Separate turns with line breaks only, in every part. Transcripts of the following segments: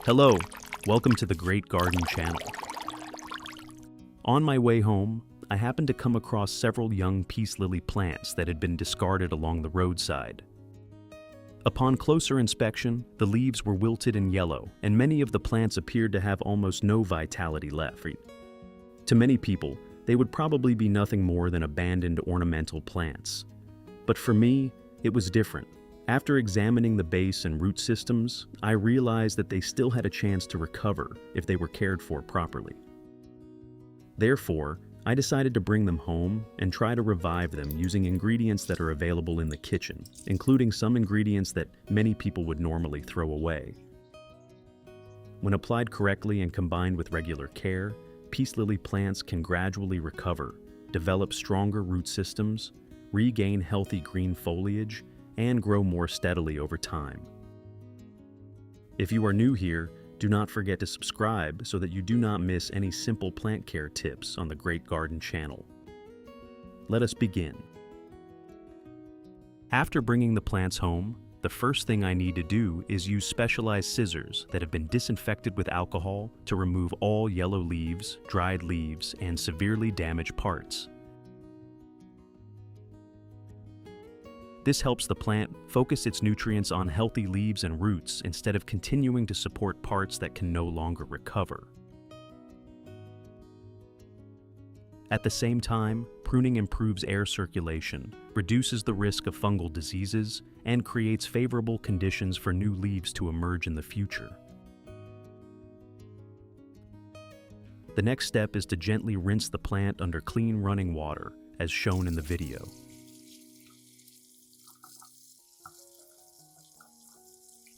Hello, welcome to the Great Garden channel. On my way home, I happened to come across several young peace lily plants that had been discarded along the roadside. Upon closer inspection, the leaves were wilted and yellow, and many of the plants appeared to have almost no vitality left. To many people, they would probably be nothing more than abandoned ornamental plants. But for me, it was different. After examining the base and root systems, I realized that they still had a chance to recover if they were cared for properly. Therefore, I decided to bring them home and try to revive them using ingredients that are available in the kitchen, including some ingredients that many people would normally throw away. When applied correctly and combined with regular care, peace lily plants can gradually recover, develop stronger root systems, regain healthy green foliage, and grow more steadily over time. If you are new here, do not forget to subscribe so that you do not miss any simple plant care tips on the Great Garden channel. Let us begin. After bringing the plants home, the first thing I need to do is use specialized scissors that have been disinfected with alcohol to remove all yellow leaves, dried leaves, and severely damaged parts. This helps the plant focus its nutrients on healthy leaves and roots instead of continuing to support parts that can no longer recover. At the same time, pruning improves air circulation, reduces the risk of fungal diseases, and creates favorable conditions for new leaves to emerge in the future. The next step is to gently rinse the plant under clean running water, as shown in the video.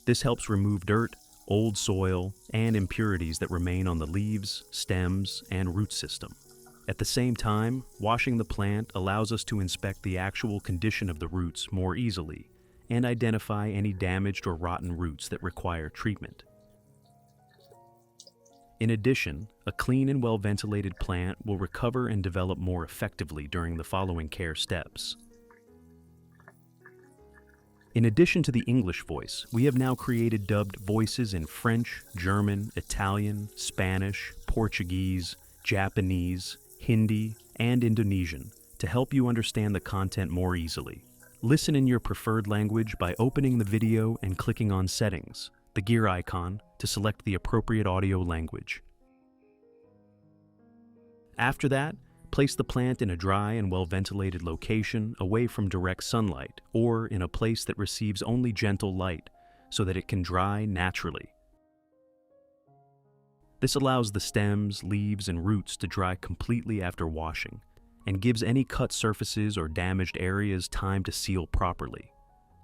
This helps remove dirt, old soil, and impurities that remain on the leaves, stems, and root system. At the same time, washing the plant allows us to inspect the actual condition of the roots more easily and identify any damaged or rotten roots that require treatment. In addition, a clean and well-ventilated plant will recover and develop more effectively during the following care steps. In addition to the English voice, we have now created dubbed voices in French, German, Italian, Spanish, Portuguese, Japanese, Hindi, and Indonesian to help you understand the content more easily. Listen in your preferred language by opening the video and clicking on Settings, the gear icon, to select the appropriate audio language. After that, place the plant in a dry and well-ventilated location away from direct sunlight or in a place that receives only gentle light so that it can dry naturally. This allows the stems, leaves, and roots to dry completely after washing and gives any cut surfaces or damaged areas time to seal properly.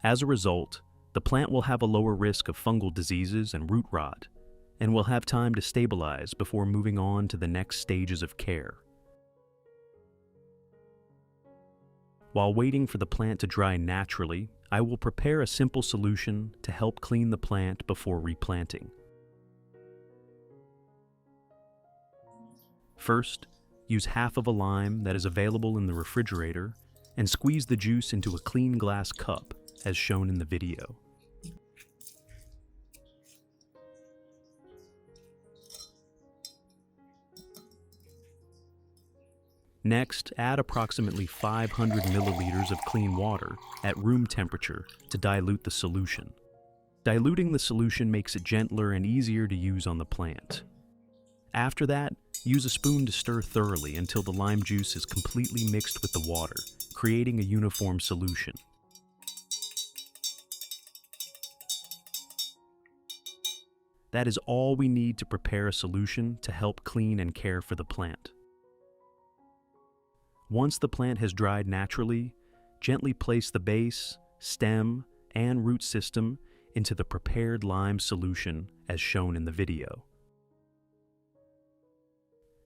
As a result, the plant will have a lower risk of fungal diseases and root rot and will have time to stabilize before moving on to the next stages of care. While waiting for the plant to dry naturally, I will prepare a simple solution to help clean the plant before replanting. First, use half of a lime that is available in the refrigerator and squeeze the juice into a clean glass cup, as shown in the video. Next, add approximately 500 milliliters of clean water at room temperature to dilute the solution. Diluting the solution makes it gentler and easier to use on the plant. After that, use a spoon to stir thoroughly until the lime juice is completely mixed with the water, creating a uniform solution. That is all we need to prepare a solution to help clean and care for the plant. Once the plant has dried naturally, gently place the base, stem, and root system into the prepared lime solution as shown in the video.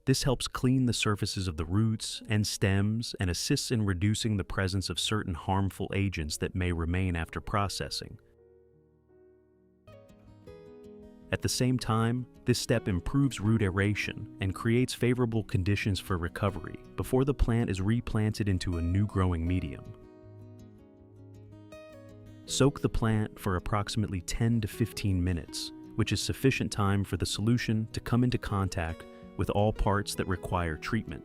This helps clean the surfaces of the roots and stems and assists in reducing the presence of certain harmful agents that may remain after processing. At the same time, this step improves root aeration and creates favorable conditions for recovery before the plant is replanted into a new growing medium. Soak the plant for approximately 10 to 15 minutes which is sufficient time for the solution to come into contact with all parts that require treatment.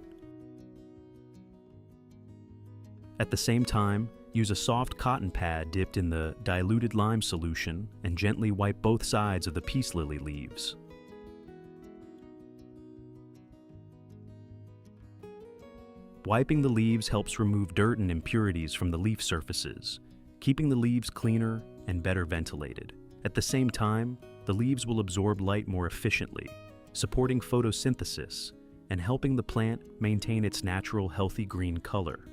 At the same time, use a soft cotton pad dipped in the diluted lime solution and gently wipe both sides of the peace lily leaves. Wiping the leaves helps remove dirt and impurities from the leaf surfaces, keeping the leaves cleaner and better ventilated. At the same time, the leaves will absorb light more efficiently, supporting photosynthesis and helping the plant maintain its natural healthy green color.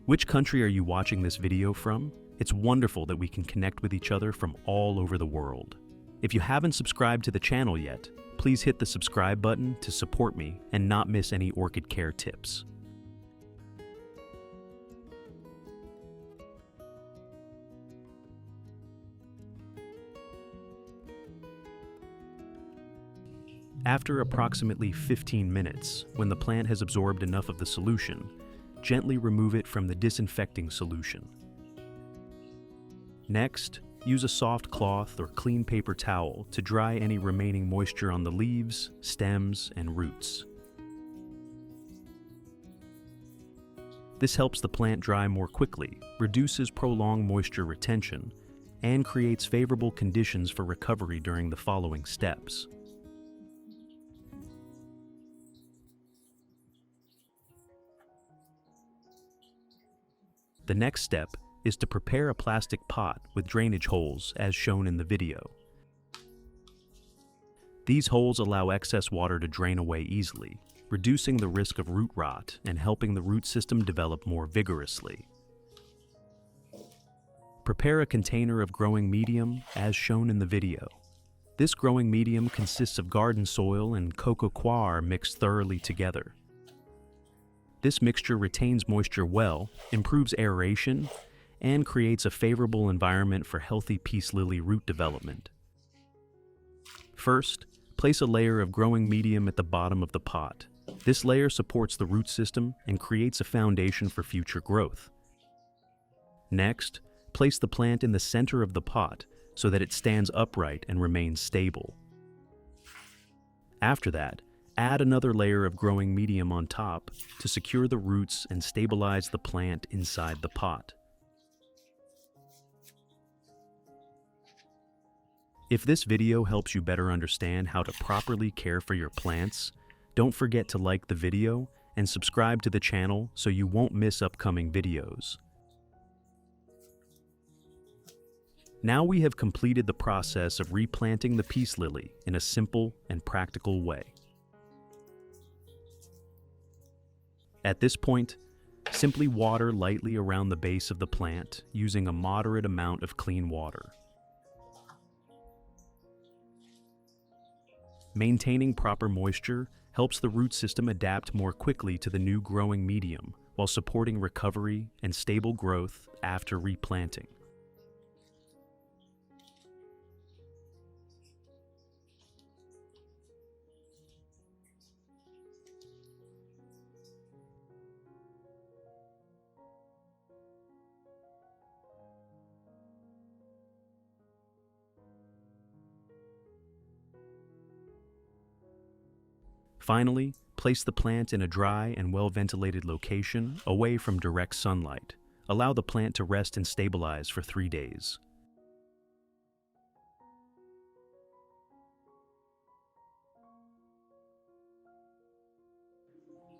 Which country are you watching this video from? It's wonderful that we can connect with each other from all over the world. If you haven't subscribed to the channel yet, please hit the subscribe button to support me and not miss any orchid care tips. After approximately 15 minutes, when the plant has absorbed enough of the solution, gently remove it from the disinfecting solution. Next, use a soft cloth or clean paper towel to dry any remaining moisture on the leaves, stems, and roots. This helps the plant dry more quickly, reduces prolonged moisture retention, and creates favorable conditions for recovery during the following steps. The next step is to prepare a plastic pot with drainage holes as shown in the video. These holes allow excess water to drain away easily, reducing the risk of root rot and helping the root system develop more vigorously. Prepare a container of growing medium as shown in the video. This growing medium consists of garden soil and coco coir mixed thoroughly together. This mixture retains moisture well, improves aeration, and creates a favorable environment for healthy peace lily root development. First, place a layer of growing medium at the bottom of the pot. This layer supports the root system and creates a foundation for future growth. Next, place the plant in the center of the pot so that it stands upright and remains stable. After that, add another layer of growing medium on top to secure the roots and stabilize the plant inside the pot. If this video helps you better understand how to properly care for your plants, don't forget to like the video and subscribe to the channel so you won't miss upcoming videos. Now we have completed the process of replanting the peace lily in a simple and practical way. At this point, simply water lightly around the base of the plant using a moderate amount of clean water. Maintaining proper moisture helps the root system adapt more quickly to the new growing medium while supporting recovery and stable growth after replanting. Finally, place the plant in a dry and well-ventilated location away from direct sunlight. Allow the plant to rest and stabilize for 3 days.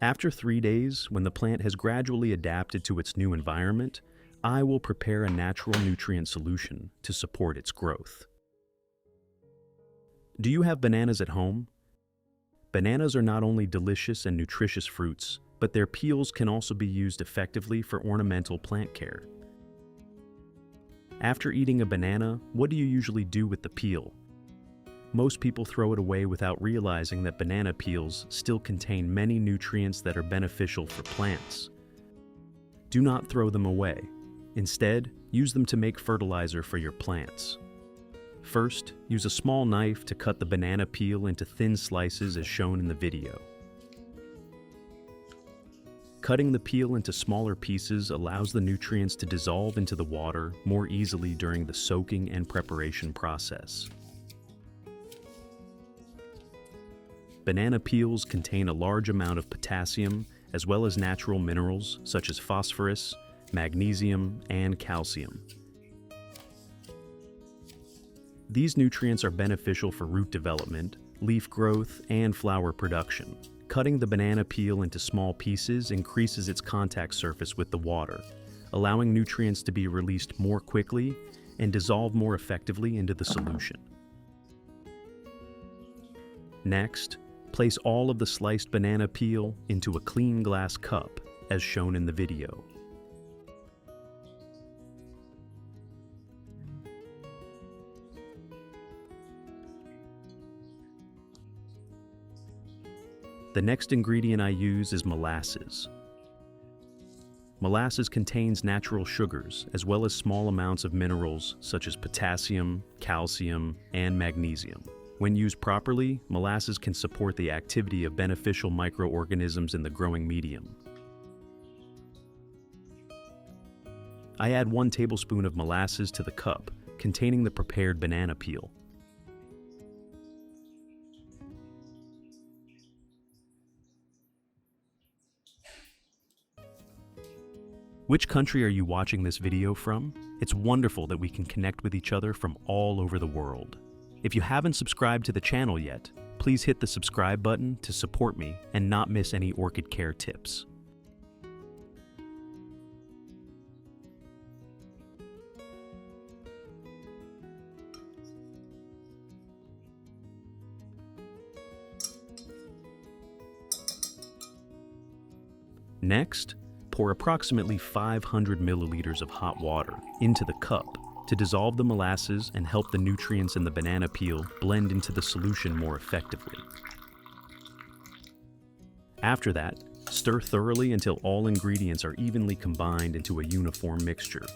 After 3 days, when the plant has gradually adapted to its new environment, I will prepare a natural nutrient solution to support its growth. Do you have bananas at home? Bananas are not only delicious and nutritious fruits, but their peels can also be used effectively for ornamental plant care. After eating a banana, what do you usually do with the peel? Most people throw it away without realizing that banana peels still contain many nutrients that are beneficial for plants. Do not throw them away. Instead, use them to make fertilizer for your plants. First, use a small knife to cut the banana peel into thin slices as shown in the video. Cutting the peel into smaller pieces allows the nutrients to dissolve into the water more easily during the soaking and preparation process. Banana peels contain a large amount of potassium as well as natural minerals such as phosphorus, magnesium, and calcium. These nutrients are beneficial for root development, leaf growth, and flower production. Cutting the banana peel into small pieces increases its contact surface with the water, allowing nutrients to be released more quickly and dissolve more effectively into the solution. Next, place all of the sliced banana peel into a clean glass cup, as shown in the video. The next ingredient I use is molasses. Molasses contains natural sugars as well as small amounts of minerals such as potassium, calcium, and magnesium. When used properly, molasses can support the activity of beneficial microorganisms in the growing medium. I add 1 tablespoon of molasses to the cup containing the prepared banana peel. Which country are you watching this video from? It's wonderful that we can connect with each other from all over the world. If you haven't subscribed to the channel yet, please hit the subscribe button to support me and not miss any orchid care tips. Next, pour approximately 500 milliliters of hot water into the cup to dissolve the molasses and help the nutrients in the banana peel blend into the solution more effectively. After that, stir thoroughly until all ingredients are evenly combined into a uniform mixture.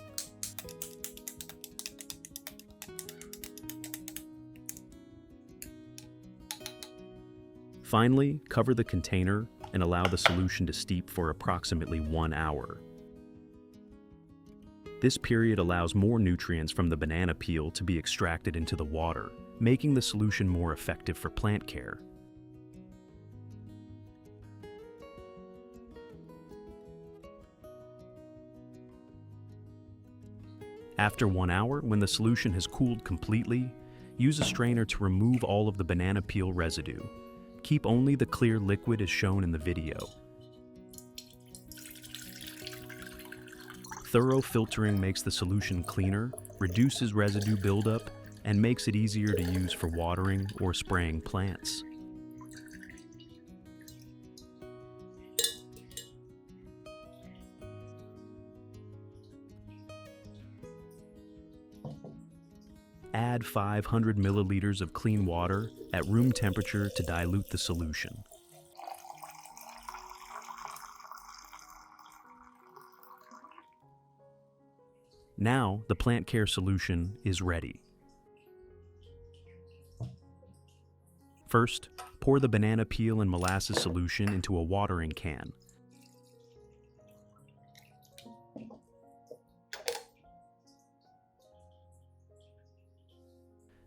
Finally, cover the container and allow the solution to steep for approximately 1 hour. This period allows more nutrients from the banana peel to be extracted into the water, making the solution more effective for plant care. After 1 hour, when the solution has cooled completely, use a strainer to remove all of the banana peel residue. Keep only the clear liquid as shown in the video. Thorough filtering makes the solution cleaner, reduces residue buildup, and makes it easier to use for watering or spraying plants. Add 500 milliliters of clean water at room temperature to dilute the solution. Now, the plant care solution is ready. First, pour the banana peel and molasses solution into a watering can.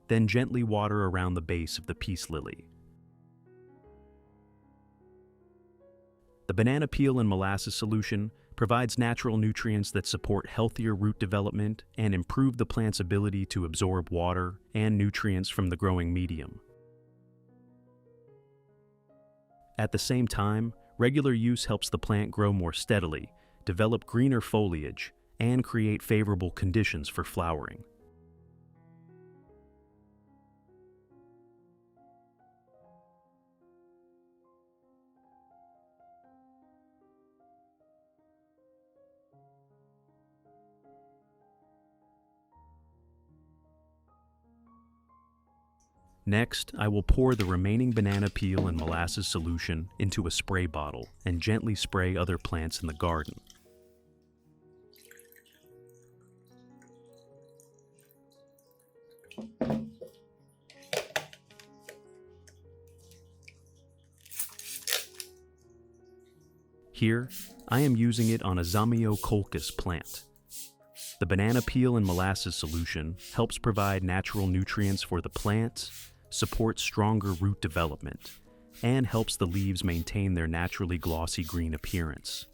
Then gently water around the base of the peace lily. The banana peel and molasses solution provides natural nutrients that support healthier root development and improve the plant's ability to absorb water and nutrients from the growing medium. At the same time, regular use helps the plant grow more steadily, develop greener foliage, and create favorable conditions for flowering. Next, I will pour the remaining banana peel and molasses solution into a spray bottle and gently spray other plants in the garden. Here, I am using it on a Zamioculcas plant. The banana peel and molasses solution helps provide natural nutrients for the plant, supports stronger root development, and helps the leaves maintain their naturally glossy green appearance.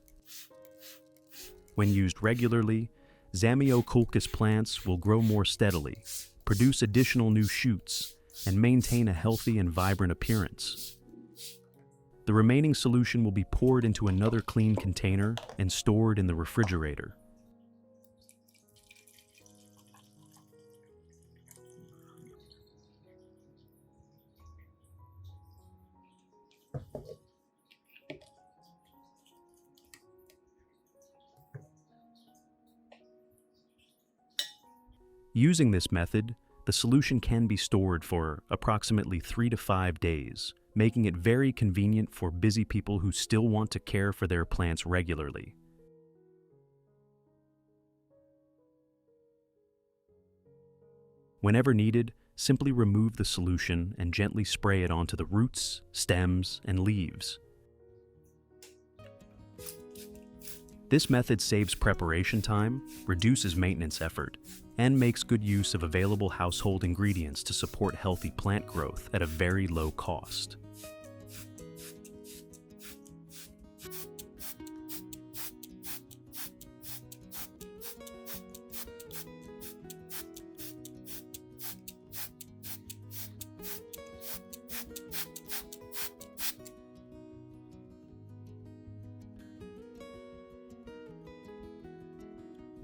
When used regularly, Zamioculcas plants will grow more steadily, produce additional new shoots, and maintain a healthy and vibrant appearance. The remaining solution will be poured into another clean container and stored in the refrigerator. Using this method, the solution can be stored for approximately 3 to 5 days, making it very convenient for busy people who still want to care for their plants regularly. Whenever needed, simply remove the solution and gently spray it onto the roots, stems, and leaves. This method saves preparation time, reduces maintenance effort, and makes good use of available household ingredients to support healthy plant growth at a very low cost.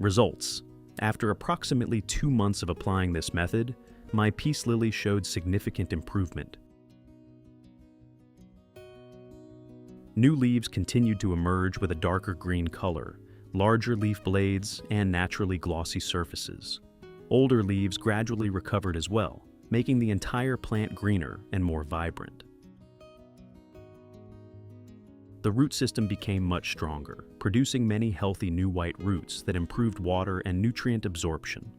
Results. After approximately 2 months of applying this method, my peace lily showed significant improvement. New leaves continued to emerge with a darker green color, larger leaf blades, and naturally glossy surfaces. Older leaves gradually recovered as well, making the entire plant greener and more vibrant. The root system became much stronger, producing many healthy new white roots that improved water and nutrient absorption.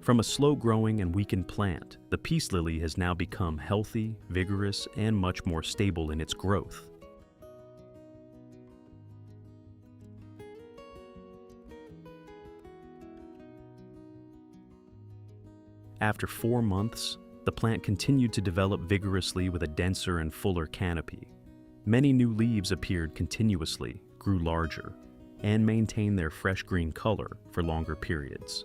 From a slow-growing and weakened plant, the peace lily has now become healthy, vigorous, and much more stable in its growth. After 4 months, the plant continued to develop vigorously with a denser and fuller canopy. Many new leaves appeared continuously, grew larger, and maintained their fresh green color for longer periods.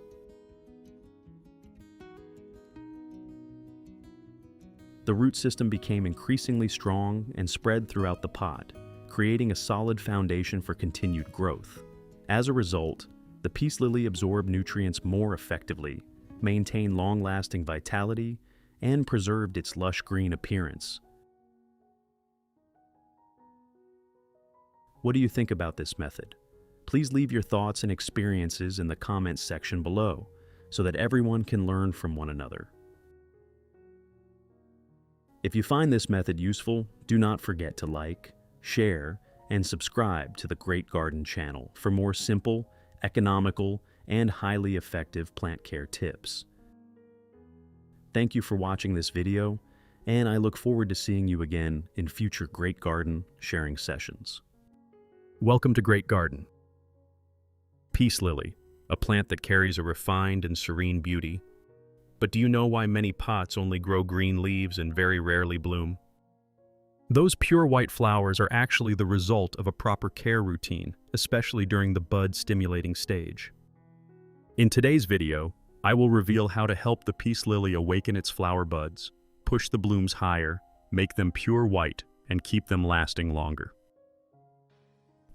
The root system became increasingly strong and spread throughout the pot, creating a solid foundation for continued growth. As a result, the peace lily absorbed nutrients more effectively, maintained long-lasting vitality, and preserved its lush green appearance. What do you think about this method? Please leave your thoughts and experiences in the comments section below so that everyone can learn from one another. If you find this method useful, do not forget to like, share, and subscribe to the Great Garden channel for more simple, economical, and highly effective plant care tips. Thank you for watching this video, and I look forward to seeing you again in future Great Garden sharing sessions. Welcome to Great Garden. Peace lily, a plant that carries a refined and serene beauty. But do you know why many pots only grow green leaves and very rarely bloom? Those pure white flowers are actually the result of a proper care routine, especially during the bud-stimulating stage. In today's video, I will reveal how to help the peace lily awaken its flower buds, push the blooms higher, make them pure white, and keep them lasting longer.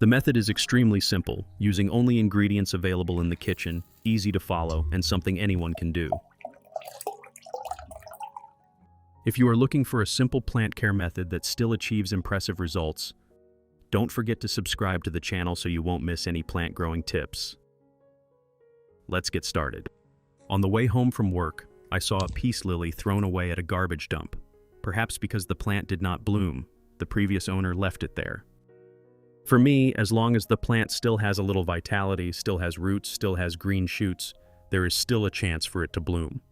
The method is extremely simple, using only ingredients available in the kitchen, easy to follow, and something anyone can do. If you are looking for a simple plant care method that still achieves impressive results, don't forget to subscribe to the channel so you won't miss any plant growing tips. Let's get started. On the way home from work, I saw a peace lily thrown away at a garbage dump. Perhaps because the plant did not bloom, the previous owner left it there. For me, as long as the plant still has a little vitality, still has roots, still has green shoots, there is still a chance for it to bloom.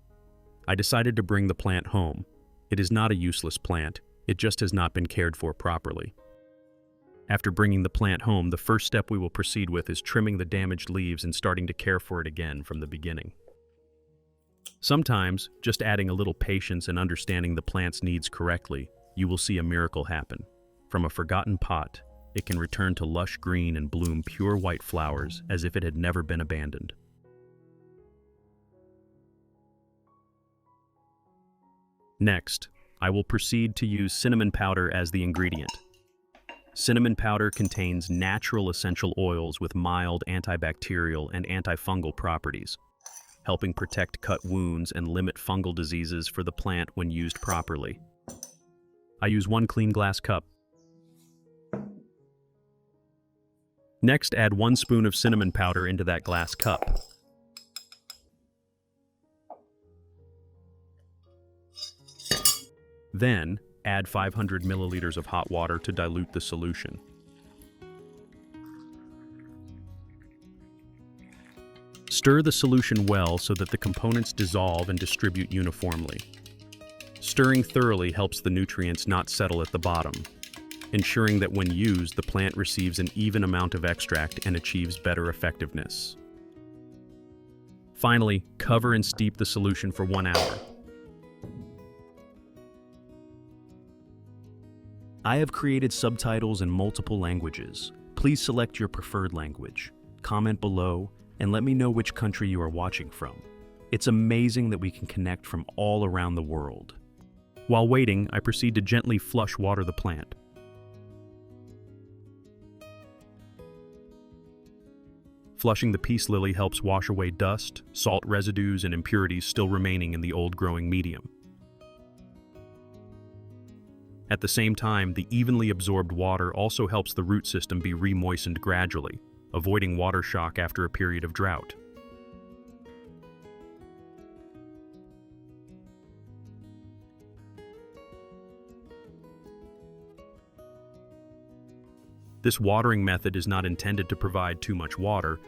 I decided to bring the plant home. It is not a useless plant, it just has not been cared for properly. After bringing the plant home, the first step we will proceed with is trimming the damaged leaves and starting to care for it again from the beginning. Sometimes, just adding a little patience and understanding the plant's needs correctly, you will see a miracle happen. From a forgotten pot, it can return to lush green and bloom pure white flowers as if it had never been abandoned. Next, I will proceed to use cinnamon powder as the ingredient. Cinnamon powder contains natural essential oils with mild antibacterial and antifungal properties, helping protect cut wounds and limit fungal diseases for the plant when used properly. I use 1 clean glass cup. Next, add 1 spoon of cinnamon powder into that glass cup. Then, add 500 milliliters of hot water to dilute the solution. Stir the solution well so that the components dissolve and distribute uniformly. Stirring thoroughly helps the nutrients not settle at the bottom, ensuring that when used, the plant receives an even amount of extract and achieves better effectiveness. Finally, cover and steep the solution for 1 hour. I have created subtitles in multiple languages. Please select your preferred language. Comment below and let me know which country you are watching from. It's amazing that we can connect from all around the world. While waiting, I proceed to gently flush water the plant. Flushing the peace lily helps wash away dust, salt residues, and impurities still remaining in the old growing medium. At the same time, the evenly absorbed water also helps the root system be re-moistened gradually, avoiding water shock after a period of drought. This watering method is not intended to provide too much water,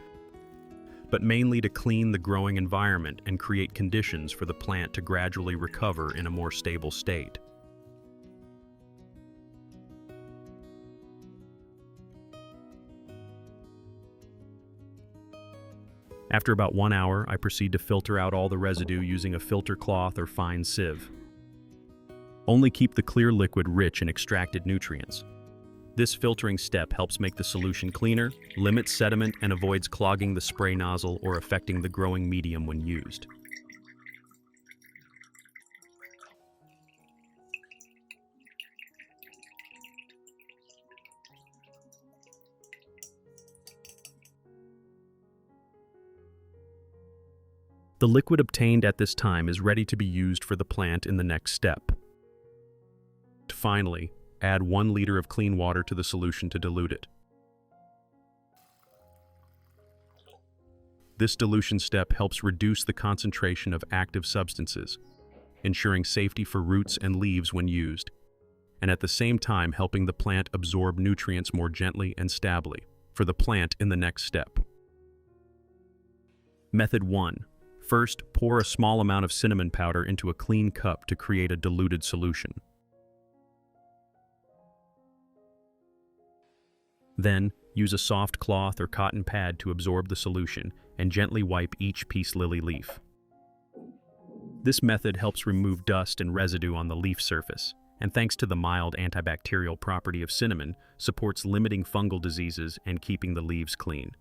but mainly to clean the growing environment and create conditions for the plant to gradually recover in a more stable state. After about 1 hour, I proceed to filter out all the residue using a filter cloth or fine sieve. Only keep the clear liquid rich in extracted nutrients. This filtering step helps make the solution cleaner, limits sediment, and avoids clogging the spray nozzle or affecting the growing medium when used. The liquid obtained at this time is ready to be used for the plant in the next step. Finally, add 1 liter of clean water to the solution to dilute it. This dilution step helps reduce the concentration of active substances, ensuring safety for roots and leaves when used, and at the same time helping the plant absorb nutrients more gently and stably for the plant in the next step. Method 1. First, pour a small amount of cinnamon powder into a clean cup to create a diluted solution. Then, use a soft cloth or cotton pad to absorb the solution and gently wipe each peace lily leaf. This method helps remove dust and residue on the leaf surface, and thanks to the mild antibacterial property of cinnamon, supports limiting fungal diseases and keeping the leaves clean.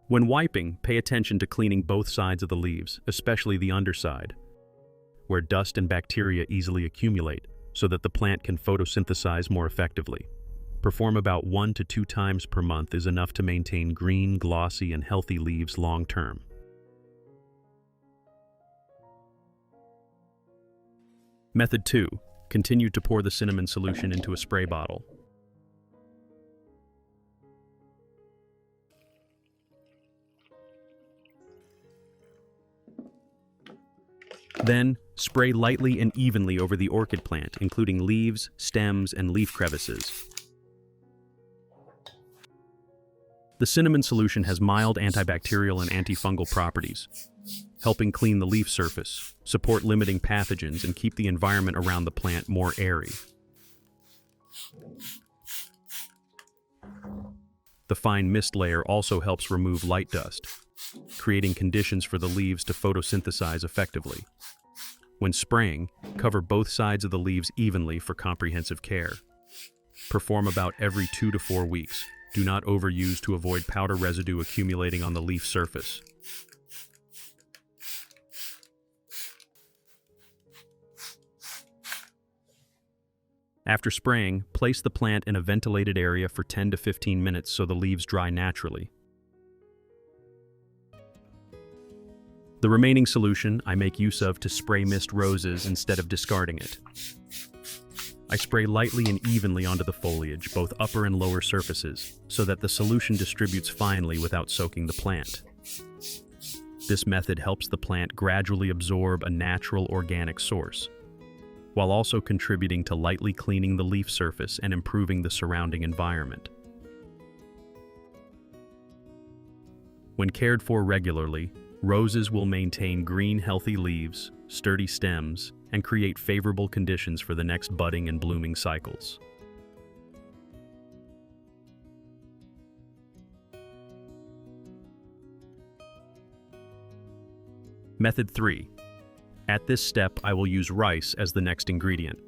When wiping, pay attention to cleaning both sides of the leaves, especially the underside, where dust and bacteria easily accumulate, so that the plant can photosynthesize more effectively. Perform about 1 to 2 times per month is enough to maintain green, glossy, and healthy leaves long term. Method 2. Continue to pour the cinnamon solution into a spray bottle. Then, spray lightly and evenly over the orchid plant, including leaves, stems, and leaf crevices. The cinnamon solution has mild antibacterial and antifungal properties, helping clean the leaf surface, support limiting pathogens, and keep the environment around the plant more airy. The fine mist layer also helps remove light dust, creating conditions for the leaves to photosynthesize effectively. When spraying, cover both sides of the leaves evenly for comprehensive care. Perform about every 2 to 4 weeks. Do not overuse to avoid powder residue accumulating on the leaf surface. After spraying, place the plant in a ventilated area for 10 to 15 minutes so the leaves dry naturally. The remaining solution I make use of to spray mist roses instead of discarding it. I spray lightly and evenly onto the foliage, both upper and lower surfaces, so that the solution distributes finely without soaking the plant. This method helps the plant gradually absorb a natural organic source, while also contributing to lightly cleaning the leaf surface and improving the surrounding environment. When cared for regularly, roses will maintain green, healthy leaves, sturdy stems, and create favorable conditions for the next budding and blooming cycles. Method 3. At this step, I will use rice as the next ingredient.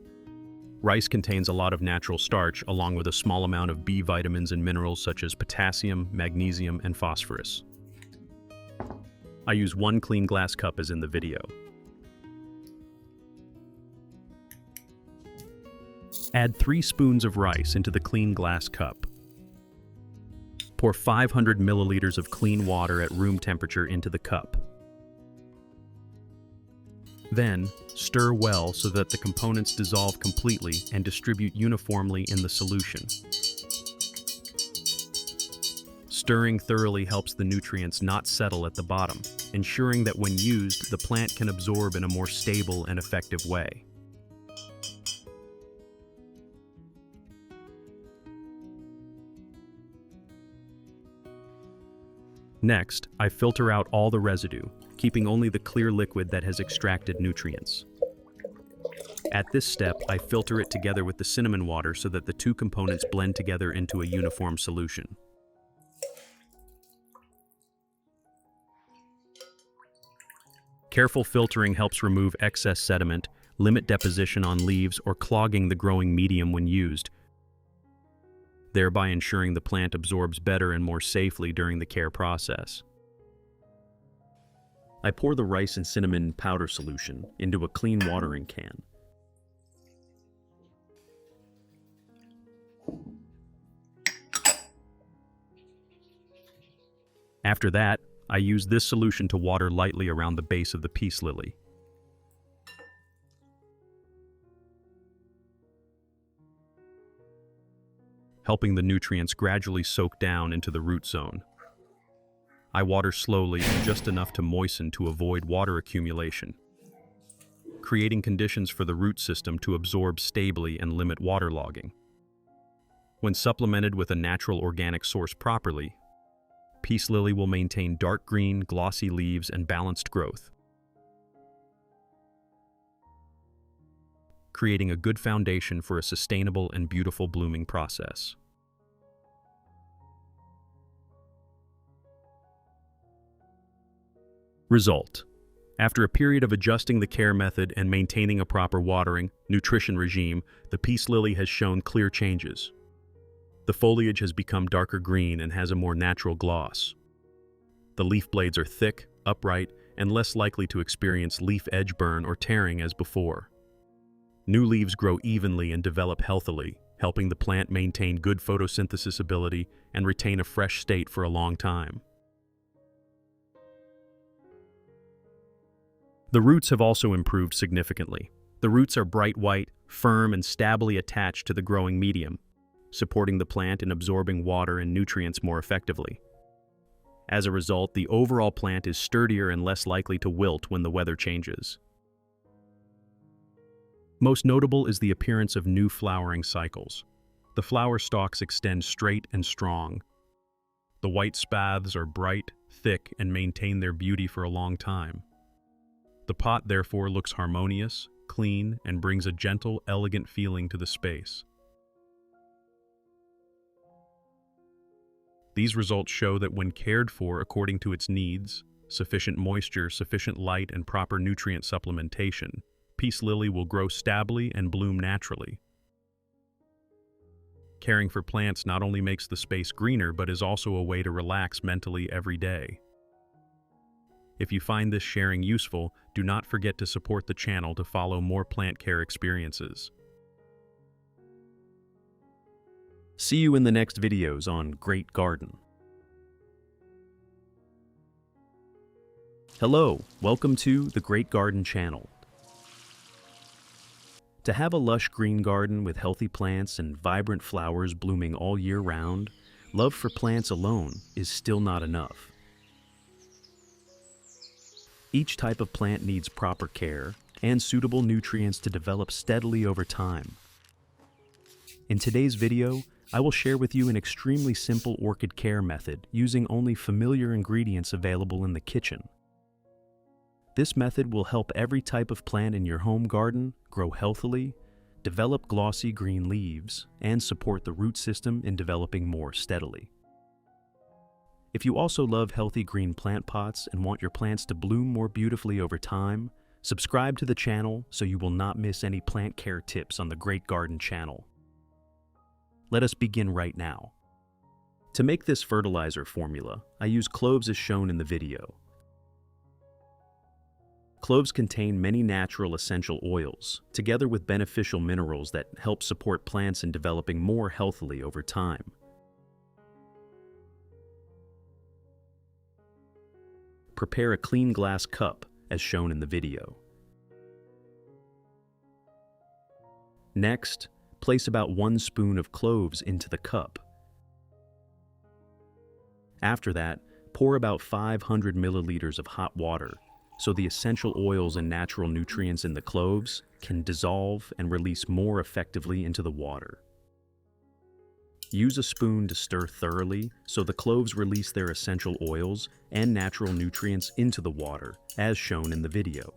Rice contains a lot of natural starch along with a small amount of B vitamins and minerals such as potassium, magnesium, and phosphorus. I use 1 clean glass cup as in the video. Add 3 spoons of rice into the clean glass cup. Pour 500 milliliters of clean water at room temperature into the cup. Then, stir well so that the components dissolve completely and distribute uniformly in the solution. Stirring thoroughly helps the nutrients not settle at the bottom, ensuring that when used, the plant can absorb in a more stable and effective way. Next, I filter out all the residue, keeping only the clear liquid that has extracted nutrients. At this step, I filter it together with the cinnamon water so that the 2 components blend together into a uniform solution. Careful filtering helps remove excess sediment, limit deposition on leaves, or clogging the growing medium when used, thereby ensuring the plant absorbs better and more safely during the care process. I pour the rice and cinnamon powder solution into a clean watering can. After that, I use this solution to water lightly around the base of the peace lily. Helping the nutrients gradually soak down into the root zone. I water slowly, just enough to moisten to avoid water accumulation, creating conditions for the root system to absorb stably and limit waterlogging. When supplemented with a natural organic source properly, peace lily will maintain dark green, glossy leaves and balanced growth, creating a good foundation for a sustainable and beautiful blooming process. Result: after a period of adjusting the care method and maintaining a proper watering, nutrition regime, the peace lily has shown clear changes. The foliage has become darker green and has a more natural gloss. The leaf blades are thick, upright, and less likely to experience leaf edge burn or tearing as before. New leaves grow evenly and develop healthily, helping the plant maintain good photosynthesis ability and retain a fresh state for a long time. The roots have also improved significantly. The roots are bright white, firm, and stably attached to the growing medium, supporting the plant in absorbing water and nutrients more effectively. As a result, the overall plant is sturdier and less likely to wilt when the weather changes. Most notable is the appearance of new flowering cycles. The flower stalks extend straight and strong. The white spathes are bright, thick and maintain their beauty for a long time. The pot therefore looks harmonious, clean, and brings a gentle, elegant feeling to the space. These results show that when cared for according to its needs, sufficient moisture, sufficient light, and proper nutrient supplementation, peace lily will grow stably and bloom naturally. Caring for plants not only makes the space greener, but is also a way to relax mentally every day. If you find this sharing useful, do not forget to support the channel to follow more plant care experiences. See you in the next videos on Great Garden. Hello, welcome to the Great Garden channel. To have a lush green garden with healthy plants and vibrant flowers blooming all year round, love for plants alone is still not enough. Each type of plant needs proper care and suitable nutrients to develop steadily over time. In today's video, I will share with you an extremely simple orchid care method using only familiar ingredients available in the kitchen. This method will help every type of plant in your home garden grow healthily, develop glossy green leaves, and support the root system in developing more steadily. If you also love healthy green plant pots and want your plants to bloom more beautifully over time, subscribe to the channel so you will not miss any plant care tips on the Great Garden channel. Let us begin right now. To make this fertilizer formula, I use cloves as shown in the video. Cloves contain many natural essential oils, together with beneficial minerals that help support plants in developing more healthily over time. Prepare a clean glass cup, as shown in the video. Next, place about 1 spoon of cloves into the cup. After that, pour about 500 milliliters of hot water, so the essential oils and natural nutrients in the cloves can dissolve and release more effectively into the water. Use a spoon to stir thoroughly so the cloves release their essential oils and natural nutrients into the water, as shown in the video.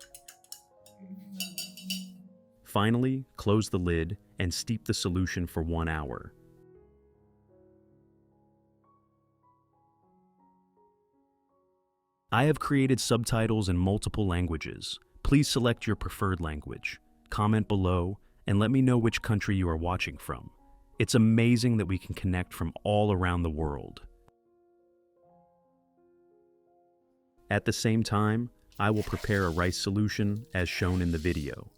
Finally, close the lid and steep the solution for 1 hour. I have created subtitles in multiple languages. Please select your preferred language, comment below, and let me know which country you are watching from. It's amazing that we can connect from all around the world. At the same time, I will prepare a rice solution as shown in the video.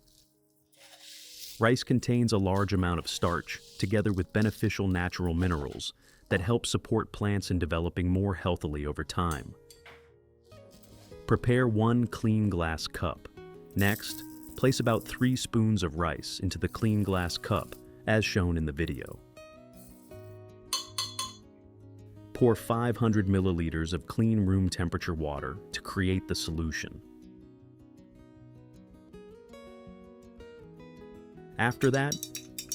Rice contains a large amount of starch, together with beneficial natural minerals that help support plants in developing more healthily over time. Prepare 1 clean glass cup. Next, place about 3 spoons of rice into the clean glass cup, as shown in the video. Pour 500 milliliters of clean room temperature water to create the solution. After that,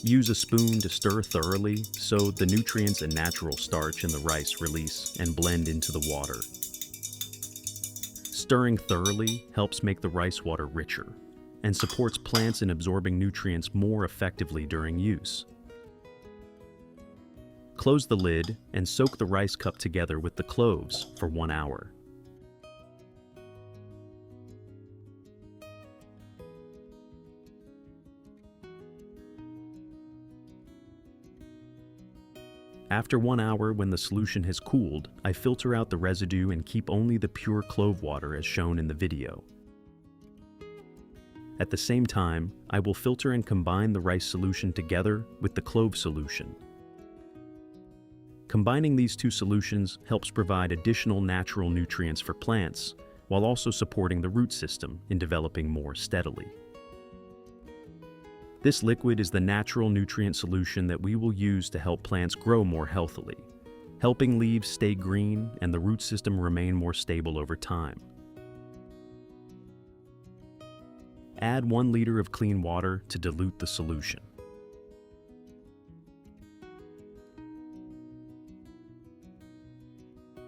use a spoon to stir thoroughly so the nutrients and natural starch in the rice release and blend into the water. Stirring thoroughly helps make the rice water richer and supports plants in absorbing nutrients more effectively during use. Close the lid and soak the rice cup together with the cloves for 1 hour. After 1 hour, when the solution has cooled, I filter out the residue and keep only the pure clove water as shown in the video. At the same time, I will filter and combine the rice solution together with the clove solution. Combining these two solutions helps provide additional natural nutrients for plants, while also supporting the root system in developing more steadily. This liquid is the natural nutrient solution that we will use to help plants grow more healthily, helping leaves stay green and the root system remain more stable over time. Add 1 liter of clean water to dilute the solution.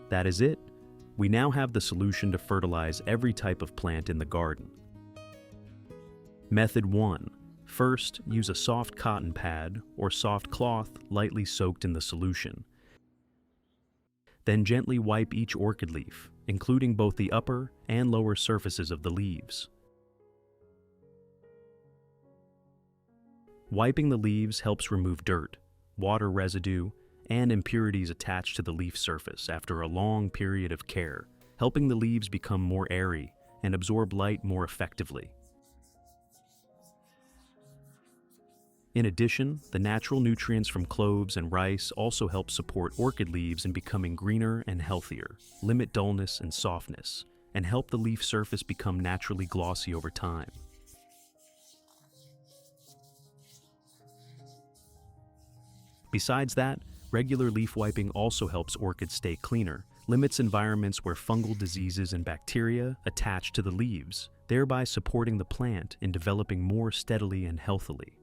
That is it. We now have the solution to fertilize every type of plant in the garden. Method 1. First, use a soft cotton pad or soft cloth lightly soaked in the solution. Then gently wipe each orchid leaf, including both the upper and lower surfaces of the leaves. Wiping the leaves helps remove dirt, water residue, and impurities attached to the leaf surface after a long period of care, helping the leaves become more airy and absorb light more effectively. In addition, the natural nutrients from cloves and rice also help support orchid leaves in becoming greener and healthier, limit dullness and softness, and help the leaf surface become naturally glossy over time. Besides that, regular leaf wiping also helps orchids stay cleaner, limits environments where fungal diseases and bacteria attach to the leaves, thereby supporting the plant in developing more steadily and healthily.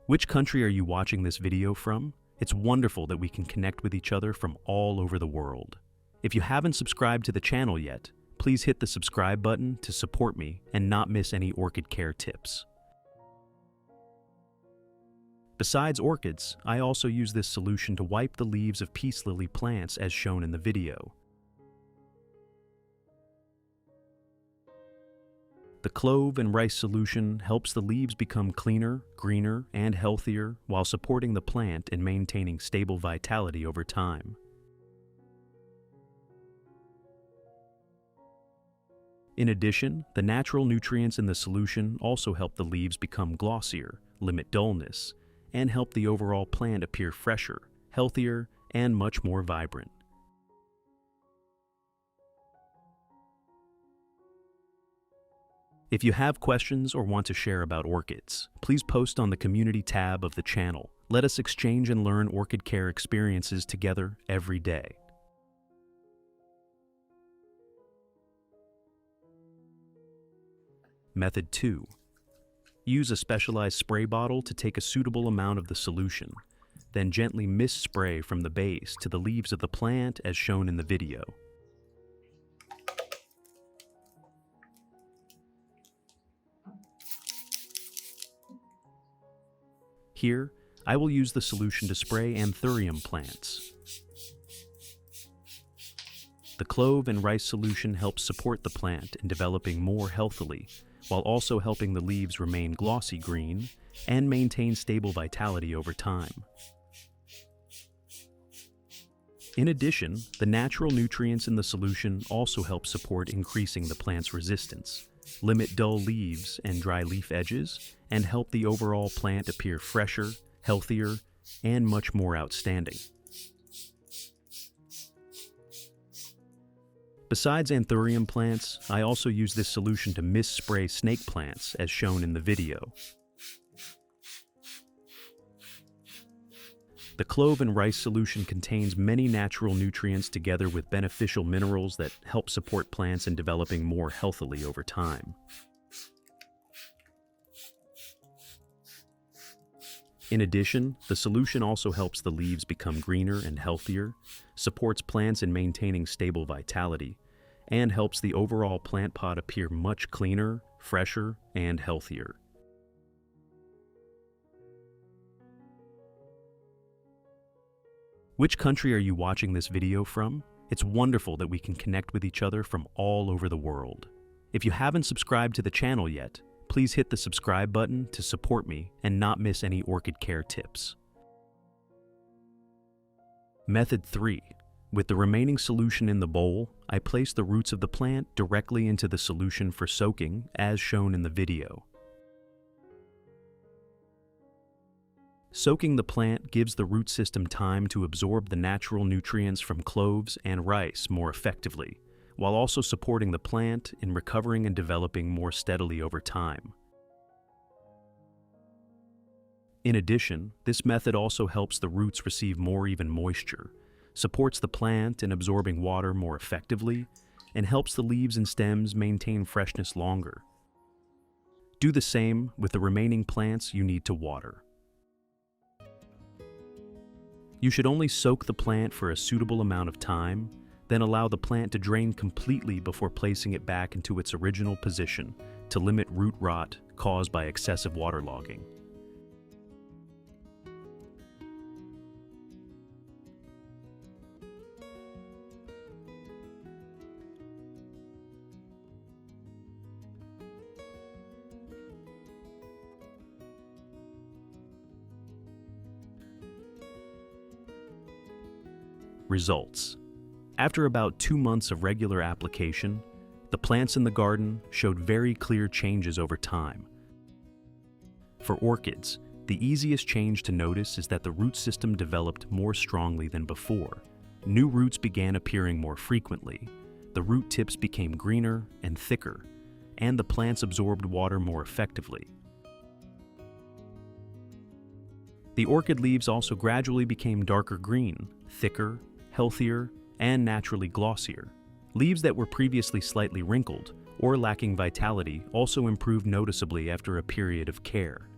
Which country are you watching this video from? It's wonderful that we can connect with each other from all over the world. If you haven't subscribed to the channel yet, please hit the subscribe button to support me and not miss any orchid care tips. Besides orchids, I also use this solution to wipe the leaves of peace lily plants as shown in the video. The clove and rice solution helps the leaves become cleaner, greener, and healthier while supporting the plant in maintaining stable vitality over time. In addition, the natural nutrients in the solution also help the leaves become glossier, limit dullness, and help the overall plant appear fresher, healthier, and much more vibrant. If you have questions or want to share about orchids, please post on the community tab of the channel. Let us exchange and learn orchid care experiences together every day. Method 2. Use a specialized spray bottle to take a suitable amount of the solution, then gently mist spray from the base to the leaves of the plant as shown in the video. Here, I will use the solution to spray anthurium plants. The clove and rice solution helps support the plant in developing more healthily, while also helping the leaves remain glossy green and maintain stable vitality over time. In addition, the natural nutrients in the solution also help support increasing the plant's resistance, limit dull leaves and dry leaf edges, and help the overall plant appear fresher, healthier, and much more outstanding. Besides anthurium plants, I also use this solution to mist spray snake plants as shown in the video. The clove and rice solution contains many natural nutrients together with beneficial minerals that help support plants in developing more healthily over time. In addition, the solution also helps the leaves become greener and healthier, supports plants in maintaining stable vitality, and helps the overall plant pot appear much cleaner, fresher, and healthier. Which country are you watching this video from? It's wonderful that we can connect with each other from all over the world. If you haven't subscribed to the channel yet, please hit the subscribe button to support me and not miss any orchid care tips. Method 3. With the remaining solution in the bowl, I place the roots of the plant directly into the solution for soaking, as shown in the video. Soaking the plant gives the root system time to absorb the natural nutrients from cloves and rice more effectively, while also supporting the plant in recovering and developing more steadily over time. In addition, this method also helps the roots receive more even moisture, supports the plant in absorbing water more effectively, and helps the leaves and stems maintain freshness longer. Do the same with the remaining plants you need to water. You should only soak the plant for a suitable amount of time, then allow the plant to drain completely before placing it back into its original position to limit root rot caused by excessive waterlogging. Results. After about 2 months of regular application, the plants in the garden showed very clear changes over time. For orchids, the easiest change to notice is that the root system developed more strongly than before. New roots began appearing more frequently, the root tips became greener and thicker, and the plants absorbed water more effectively. The orchid leaves also gradually became darker green, thicker, healthier, and naturally glossier. Leaves that were previously slightly wrinkled or lacking vitality also improved noticeably after a period of care.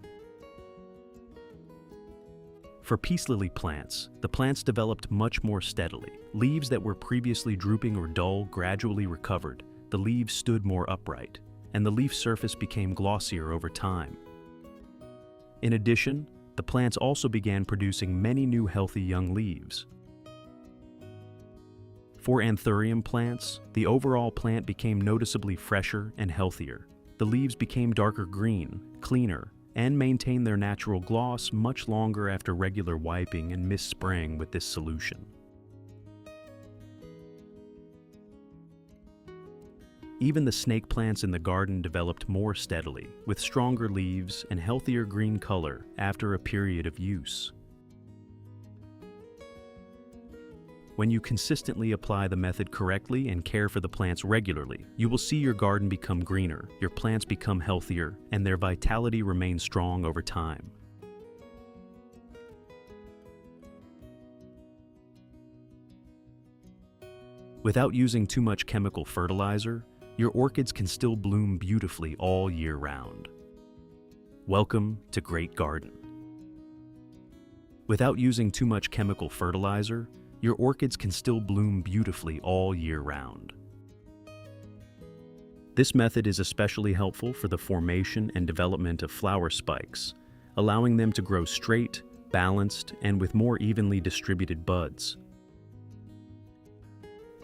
For peace lily plants, the plants developed much more steadily. Leaves that were previously drooping or dull gradually recovered, the leaves stood more upright, and the leaf surface became glossier over time. In addition, the plants also began producing many new healthy young leaves. For anthurium plants, the overall plant became noticeably fresher and healthier. The leaves became darker green, cleaner, and maintained their natural gloss much longer after regular wiping and mist-spraying with this solution. Even the snake plants in the garden developed more steadily, with stronger leaves and healthier green color after a period of use. When you consistently apply the method correctly and care for the plants regularly, you will see your garden become greener, your plants become healthier, and their vitality remains strong over time. Without using too much chemical fertilizer, your orchids can still bloom beautifully all year round. Welcome to Great Garden. Without using too much chemical fertilizer, your orchids can still bloom beautifully all year round. This method is especially helpful for the formation and development of flower spikes, allowing them to grow straight, balanced, and with more evenly distributed buds.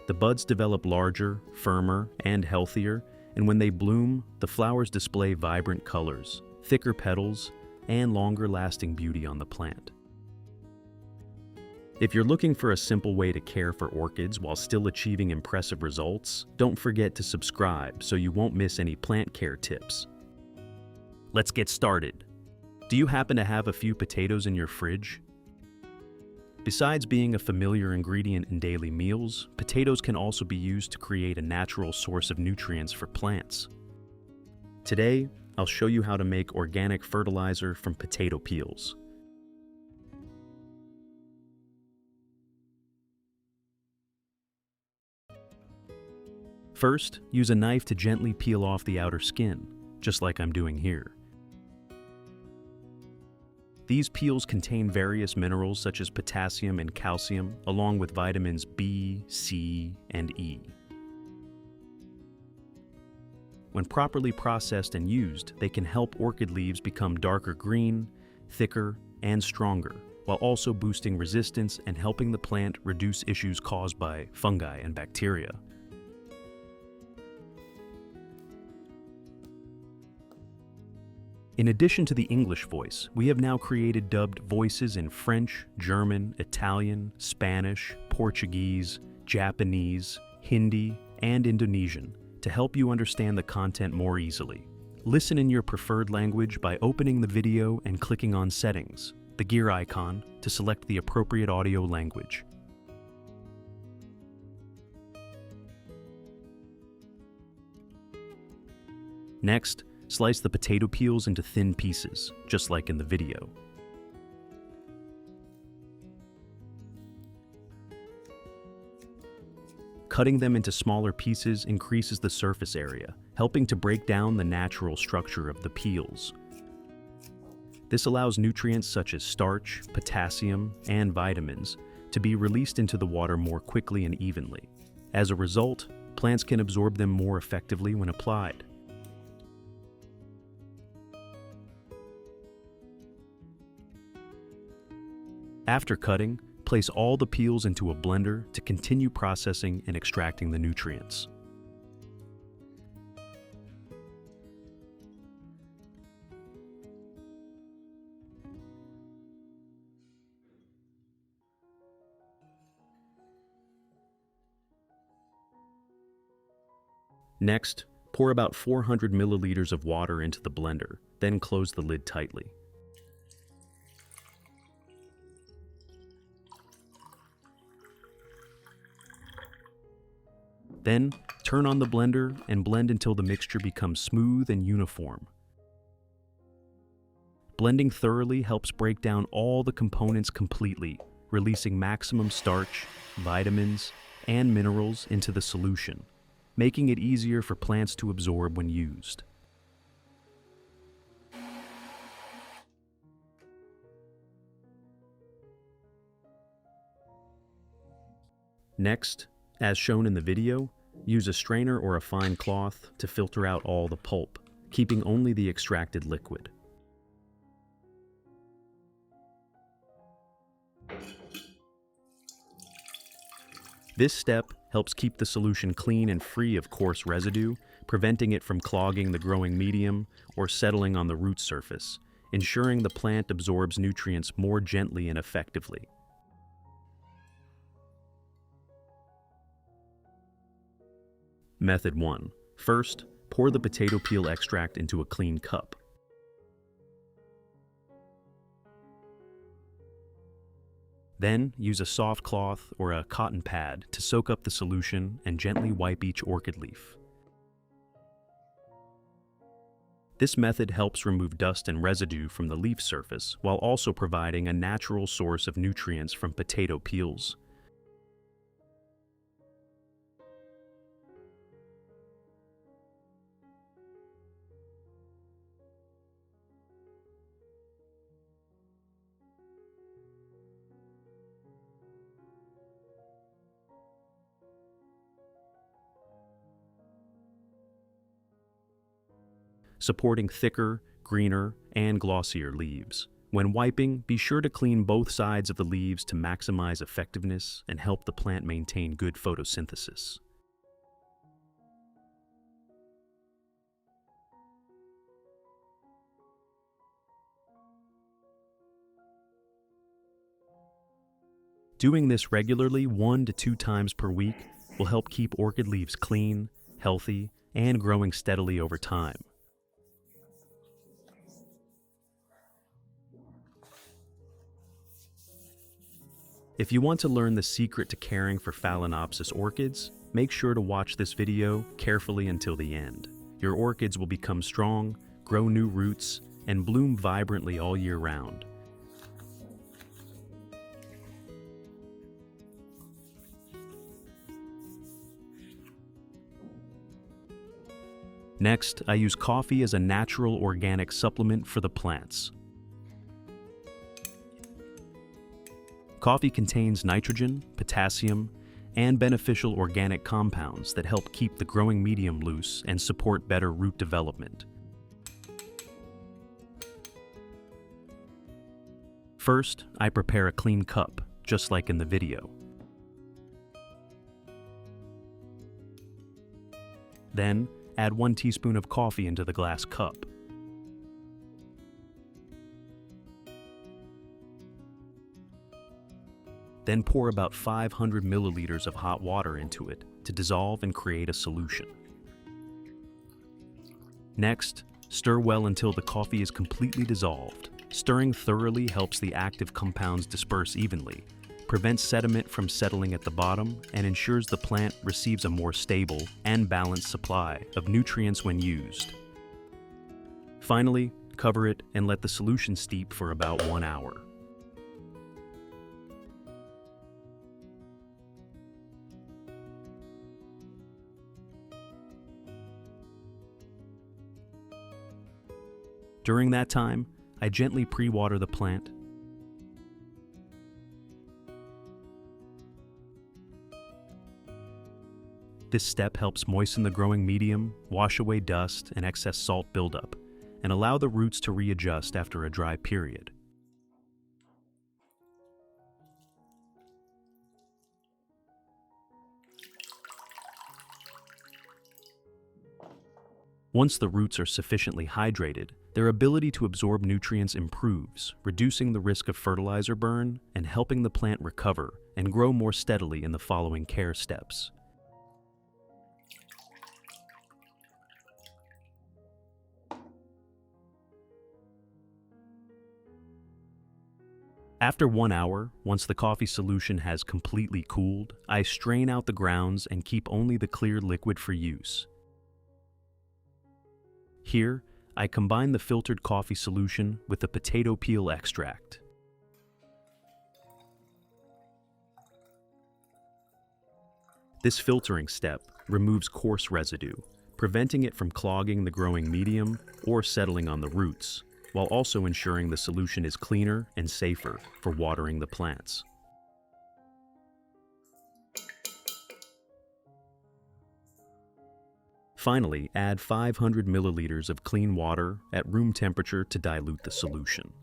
The buds develop larger, firmer, and healthier, and when they bloom, the flowers display vibrant colors, thicker petals, and longer-lasting beauty on the plant. If you're looking for a simple way to care for orchids while still achieving impressive results, don't forget to subscribe so you won't miss any plant care tips. Let's get started. Do you happen to have a few potatoes in your fridge? Besides being a familiar ingredient in daily meals, potatoes can also be used to create a natural source of nutrients for plants. Today, I'll show you how to make organic fertilizer from potato peels. First, use a knife to gently peel off the outer skin, just like I'm doing here. These peels contain various minerals such as potassium and calcium, along with vitamins B, C, and E. When properly processed and used, they can help orchid leaves become darker green, thicker, and stronger, while also boosting resistance and helping the plant reduce issues caused by fungi and bacteria. In addition to the English voice, we have now created dubbed voices in French, German, Italian, Spanish, Portuguese, Japanese, Hindi, and Indonesian to help you understand the content more easily. Listen in your preferred language by opening the video and clicking on Settings, the gear icon, to select the appropriate audio language. Next, slice the potato peels into thin pieces, just like in the video. Cutting them into smaller pieces increases the surface area, helping to break down the natural structure of the peels. This allows nutrients such as starch, potassium, and vitamins to be released into the water more quickly and evenly. As a result, plants can absorb them more effectively when applied. After cutting, place all the peels into a blender to continue processing and extracting the nutrients. Next, pour about 400 milliliters of water into the blender, then close the lid tightly. Then, turn on the blender and blend until the mixture becomes smooth and uniform. Blending thoroughly helps break down all the components completely, releasing maximum starch, vitamins, and minerals into the solution, making it easier for plants to absorb when used. Next, as shown in the video, use a strainer or a fine cloth to filter out all the pulp, keeping only the extracted liquid. This step helps keep the solution clean and free of coarse residue, preventing it from clogging the growing medium or settling on the root surface, ensuring the plant absorbs nutrients more gently and effectively. Method 1. First, pour the potato peel extract into a clean cup. Then, use a soft cloth or a cotton pad to soak up the solution and gently wipe each orchid leaf. This method helps remove dust and residue from the leaf surface while also providing a natural source of nutrients from potato peels. Supporting thicker, greener, and glossier leaves. When wiping, be sure to clean both sides of the leaves to maximize effectiveness and help the plant maintain good photosynthesis. Doing this regularly 1 to 2 times per week will help keep orchid leaves clean, healthy, and growing steadily over time. If you want to learn the secret to caring for Phalaenopsis orchids, make sure to watch this video carefully until the end. Your orchids will become strong, grow new roots, and bloom vibrantly all year round. Next, I use coffee as a natural organic supplement for the plants. Coffee contains nitrogen, potassium, and beneficial organic compounds that help keep the growing medium loose and support better root development. First, I prepare a clean cup, just like in the video. Then, add 1 teaspoon of coffee into the glass cup. Then pour about 500 milliliters of hot water into it to dissolve and create a solution. Next, stir well until the coffee is completely dissolved. Stirring thoroughly helps the active compounds disperse evenly, prevents sediment from settling at the bottom, and ensures the plant receives a more stable and balanced supply of nutrients when used. Finally, cover it and let the solution steep for about 1 hour. During that time, I gently pre-water the plant. This step helps moisten the growing medium, wash away dust and excess salt buildup, and allow the roots to readjust after a dry period. Once the roots are sufficiently hydrated, their ability to absorb nutrients improves, reducing the risk of fertilizer burn and helping the plant recover and grow more steadily in the following care steps. After 1 hour, once the coffee solution has completely cooled, I strain out the grounds and keep only the clear liquid for use. Here, I combine the filtered coffee solution with the potato peel extract. This filtering step removes coarse residue, preventing it from clogging the growing medium or settling on the roots, while also ensuring the solution is cleaner and safer for watering the plants. Finally, add 500 milliliters of clean water at room temperature to dilute the solution.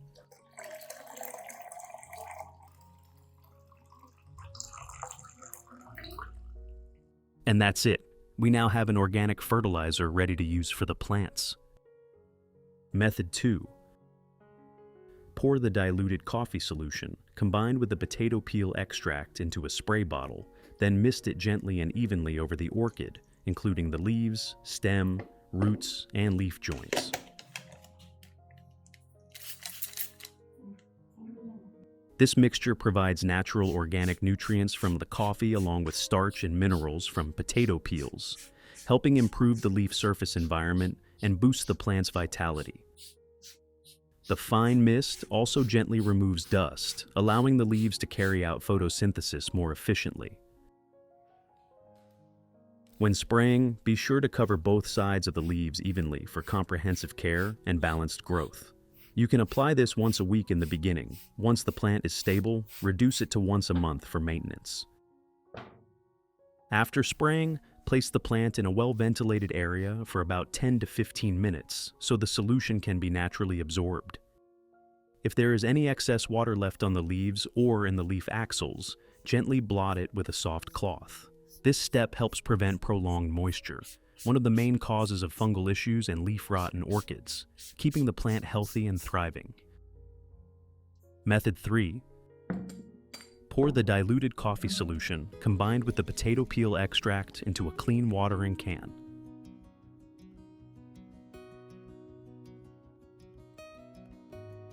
And that's it. We now have an organic fertilizer ready to use for the plants. Method 2. Pour the diluted coffee solution, combined with the potato peel extract, into a spray bottle, then mist it gently and evenly over the orchid, including the leaves, stem, roots, and leaf joints. This mixture provides natural organic nutrients from the coffee along with starch and minerals from potato peels, helping improve the leaf surface environment and boost the plant's vitality. The fine mist also gently removes dust, allowing the leaves to carry out photosynthesis more efficiently. When spraying, be sure to cover both sides of the leaves evenly for comprehensive care and balanced growth. You can apply this once a week in the beginning. Once the plant is stable, reduce it to once a month for maintenance. After spraying, place the plant in a well-ventilated area for about 10 to 15 minutes so the solution can be naturally absorbed. If there is any excess water left on the leaves or in the leaf axils, gently blot it with a soft cloth. This step helps prevent prolonged moisture, one of the main causes of fungal issues and leaf rot in orchids, keeping the plant healthy and thriving. Method 3. Pour the diluted coffee solution combined with the potato peel extract into a clean watering can.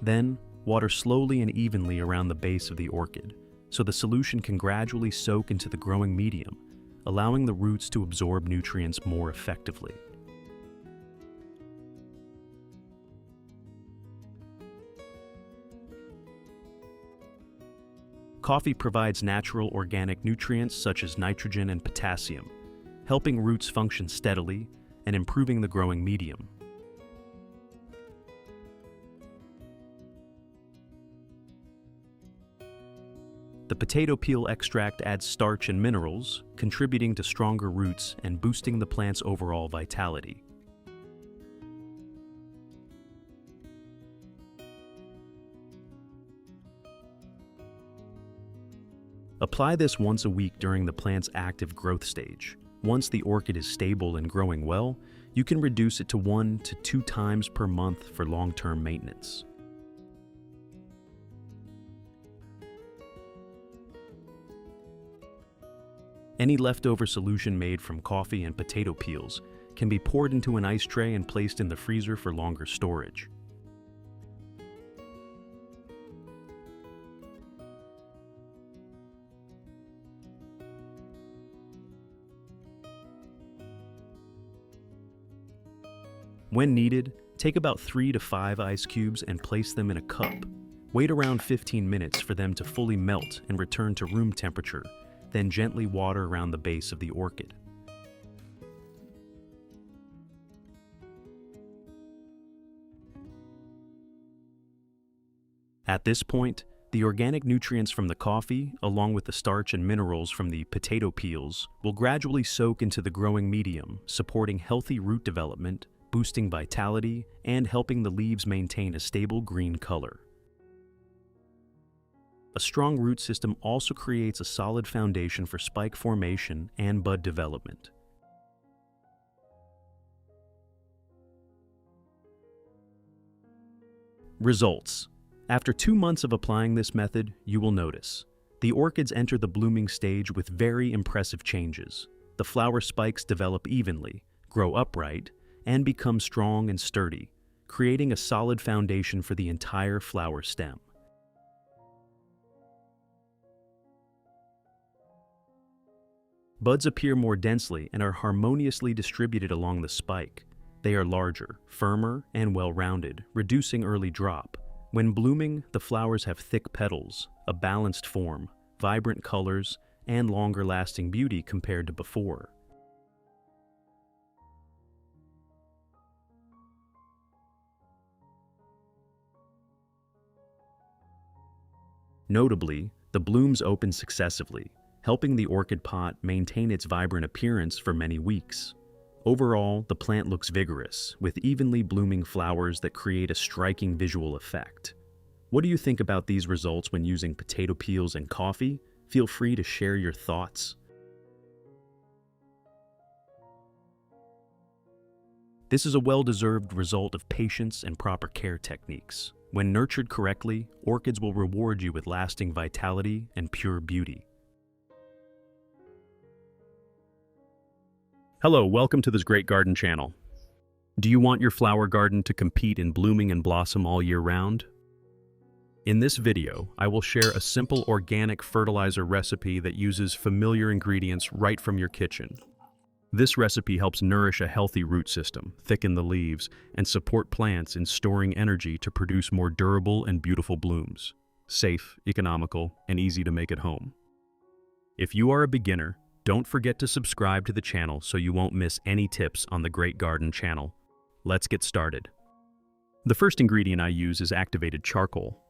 Then, water slowly and evenly around the base of the orchid, so the solution can gradually soak into the growing medium, allowing the roots to absorb nutrients more effectively. Coffee provides natural organic nutrients such as nitrogen and potassium, helping roots function steadily and improving the growing medium. The potato peel extract adds starch and minerals, contributing to stronger roots and boosting the plant's overall vitality. Apply this once a week during the plant's active growth stage. Once the orchid is stable and growing well, you can reduce it to 1 to 2 times per month for long-term maintenance. Any leftover solution made from coffee and potato peels can be poured into an ice tray and placed in the freezer for longer storage. When needed, take about 3 to 5 ice cubes and place them in a cup. Wait around 15 minutes for them to fully melt and return to room temperature, then gently water around the base of the orchid. At this point, the organic nutrients from the coffee, along with the starch and minerals from the potato peels, will gradually soak into the growing medium, supporting healthy root development, boosting vitality, and helping the leaves maintain a stable green color. A strong root system also creates a solid foundation for spike formation and bud development. Results. After 2 months of applying this method, you will notice the orchids enter the blooming stage with very impressive changes. The flower spikes develop evenly, grow upright, and become strong and sturdy, creating a solid foundation for the entire flower stem. Buds appear more densely and are harmoniously distributed along the spike. They are larger, firmer, and well-rounded, reducing early drop. When blooming, the flowers have thick petals, a balanced form, vibrant colors, and longer-lasting beauty compared to before. Notably, the blooms open successively, helping the orchid pot maintain its vibrant appearance for many weeks. Overall, the plant looks vigorous, with evenly blooming flowers that create a striking visual effect. What do you think about these results when using potato peels and coffee? Feel free to share your thoughts. This is a well-deserved result of patience and proper care techniques. When nurtured correctly, orchids will reward you with lasting vitality and pure beauty. Hello, welcome to this great garden channel. Do you want your flower garden to compete in blooming and blossom all year round? In this video, I will share a simple organic fertilizer recipe that uses familiar ingredients right from your kitchen. This recipe helps nourish a healthy root system, thicken the leaves, and support plants in storing energy to produce more durable and beautiful blooms. Safe, economical, and easy to make at home. If you are a beginner, don't forget to subscribe to the channel so you won't miss any tips on the Great Garden channel. Let's get started. The first ingredient I use is activated charcoal.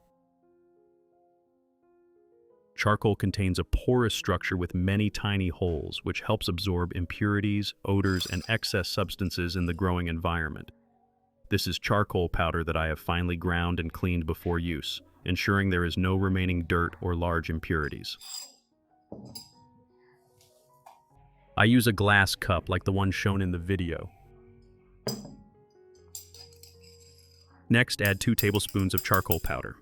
Charcoal contains a porous structure with many tiny holes, which helps absorb impurities, odors, and excess substances in the growing environment. This is charcoal powder that I have finely ground and cleaned before use, ensuring there is no remaining dirt or large impurities. I use a glass cup like the one shown in the video. Next, add 2 tablespoons of charcoal powder.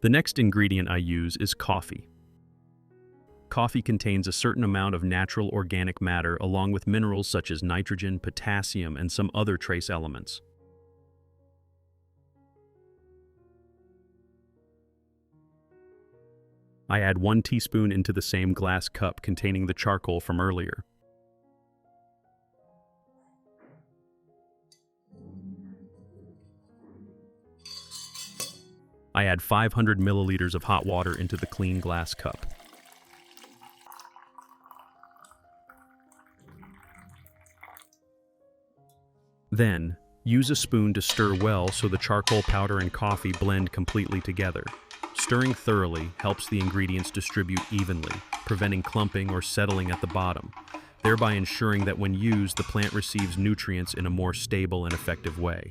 The next ingredient I use is coffee. Coffee contains a certain amount of natural organic matter along with minerals such as nitrogen, potassium, and some other trace elements. I add 1 teaspoon into the same glass cup containing the charcoal from earlier. I add 500 milliliters of hot water into the clean glass cup. Then, use a spoon to stir well so the charcoal powder and coffee blend completely together. Stirring thoroughly helps the ingredients distribute evenly, preventing clumping or settling at the bottom, thereby ensuring that when used, the plant receives nutrients in a more stable and effective way.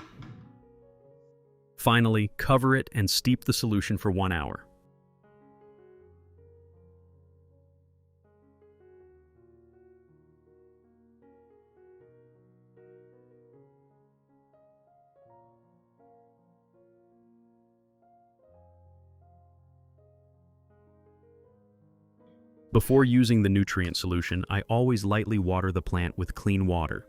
Finally, cover it and steep the solution for 1 hour. Before using the nutrient solution, I always lightly water the plant with clean water.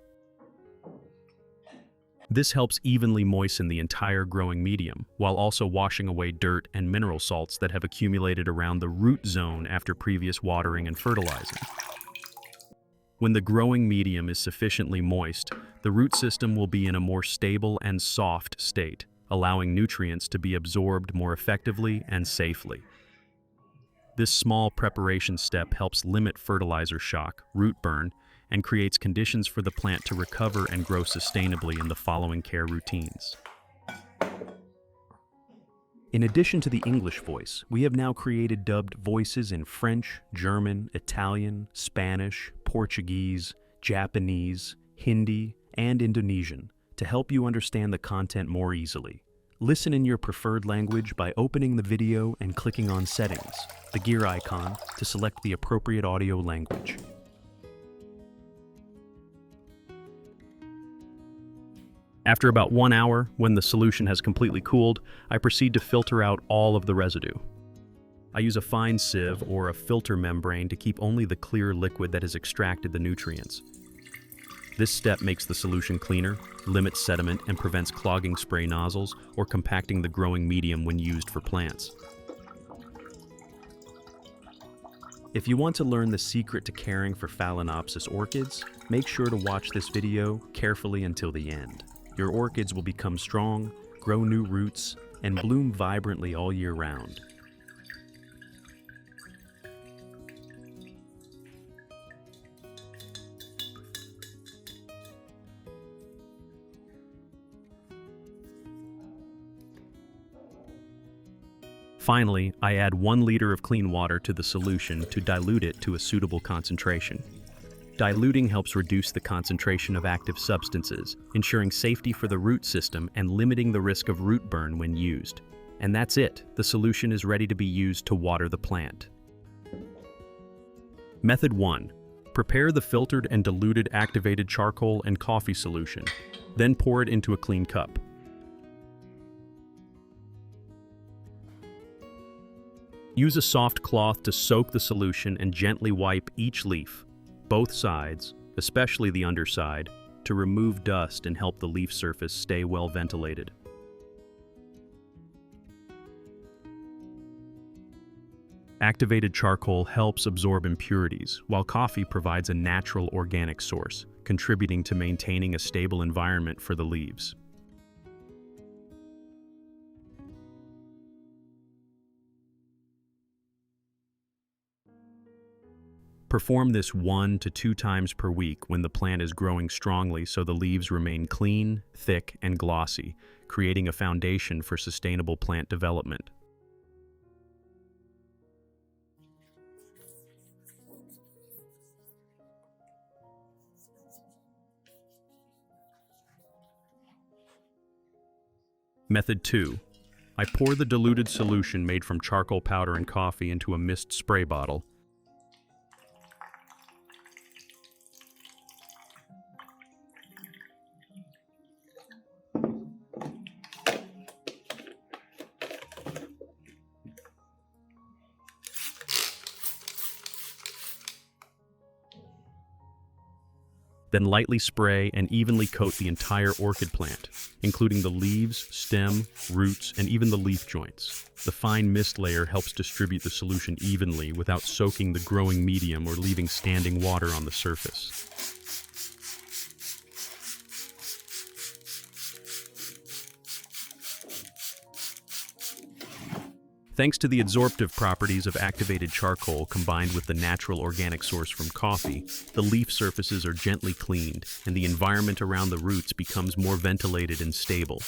This helps evenly moisten the entire growing medium, while also washing away dirt and mineral salts that have accumulated around the root zone after previous watering and fertilizing. When the growing medium is sufficiently moist, the root system will be in a more stable and soft state, allowing nutrients to be absorbed more effectively and safely. This small preparation step helps limit fertilizer shock, root burn, and creates conditions for the plant to recover and grow sustainably in the following care routines. In addition to the English voice, we have now created dubbed voices in French, German, Italian, Spanish, Portuguese, Japanese, Hindi, and Indonesian to help you understand the content more easily. Listen in your preferred language by opening the video and clicking on Settings, the gear icon, to select the appropriate audio language. After about 1 hour, when the solution has completely cooled, I proceed to filter out all of the residue. I use a fine sieve or a filter membrane to keep only the clear liquid that has extracted the nutrients. This step makes the solution cleaner, limits sediment, and prevents clogging spray nozzles or compacting the growing medium when used for plants. If you want to learn the secret to caring for Phalaenopsis orchids, make sure to watch this video carefully until the end. Your orchids will become strong, grow new roots, and bloom vibrantly all year round. Finally, I add 1 liter of clean water to the solution to dilute it to a suitable concentration. Diluting helps reduce the concentration of active substances, ensuring safety for the root system and limiting the risk of root burn when used. And that's it. The solution is ready to be used to water the plant. Method 1. Prepare the filtered and diluted activated charcoal and coffee solution. Then pour it into a clean cup. Use a soft cloth to soak the solution and gently wipe each leaf, both sides, especially the underside, to remove dust and help the leaf surface stay well ventilated. Activated charcoal helps absorb impurities, while coffee provides a natural organic source, contributing to maintaining a stable environment for the leaves. Perform this 1 to 2 times per week when the plant is growing strongly so the leaves remain clean, thick, and glossy, creating a foundation for sustainable plant development. Method 2. I pour the diluted solution made from charcoal powder and coffee into a mist spray bottle. Then lightly spray and evenly coat the entire orchid plant, including the leaves, stem, roots, and even the leaf joints. The fine mist layer helps distribute the solution evenly without soaking the growing medium or leaving standing water on the surface. Thanks to the adsorptive properties of activated charcoal combined with the natural organic source from coffee, the leaf surfaces are gently cleaned and the environment around the roots becomes more ventilated and stable.